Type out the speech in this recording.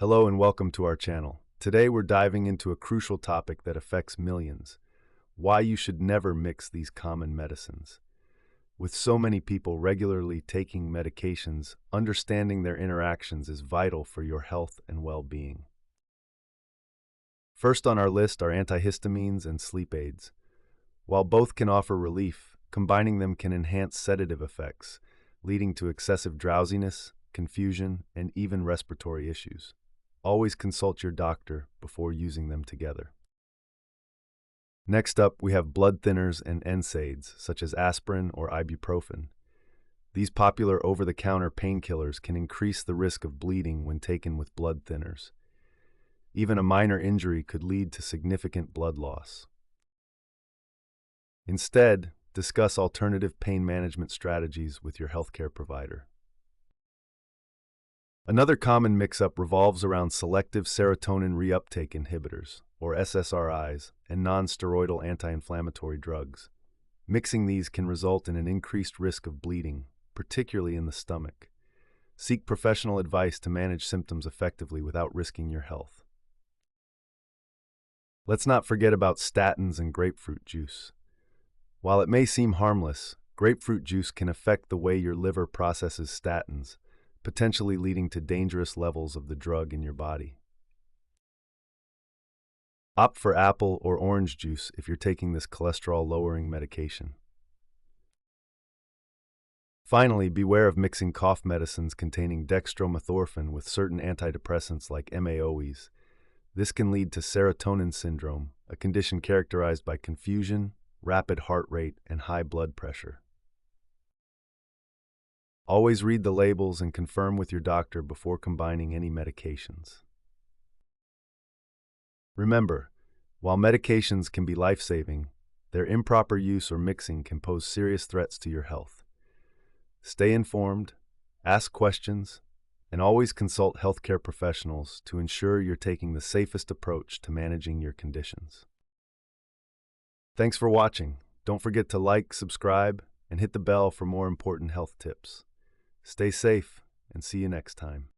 Hello and welcome to our channel. Today we're diving into a crucial topic that affects millions: why you should never mix these common medicines. With so many people regularly taking medications, understanding their interactions is vital for your health and well-being. First on our list are antihistamines and sleep aids. While both can offer relief, combining them can enhance sedative effects, leading to excessive drowsiness, confusion, and even respiratory issues. Always consult your doctor before using them together. Next up, we have blood thinners and NSAIDs, such as aspirin or ibuprofen. These popular over-the-counter painkillers can increase the risk of bleeding when taken with blood thinners. Even a minor injury could lead to significant blood loss. Instead, discuss alternative pain management strategies with your healthcare provider. Another common mix-up revolves around selective serotonin reuptake inhibitors, or SSRIs, and non-steroidal anti-inflammatory drugs. Mixing these can result in an increased risk of bleeding, particularly in the stomach. Seek professional advice to manage symptoms effectively without risking your health. Let's not forget about statins and grapefruit juice. While it may seem harmless, grapefruit juice can affect the way your liver processes statins, potentially leading to dangerous levels of the drug in your body. Opt for apple or orange juice if you're taking this cholesterol-lowering medication. Finally, beware of mixing cough medicines containing dextromethorphan with certain antidepressants like MAOIs. This can lead to serotonin syndrome, a condition characterized by confusion, rapid heart rate, and high blood pressure. Always read the labels and confirm with your doctor before combining any medications. Remember, while medications can be life-saving, their improper use or mixing can pose serious threats to your health. Stay informed, ask questions, and always consult healthcare professionals to ensure you're taking the safest approach to managing your conditions. Thanks for watching. Don't forget to like, subscribe, and hit the bell for more important health tips. Stay safe, and see you next time.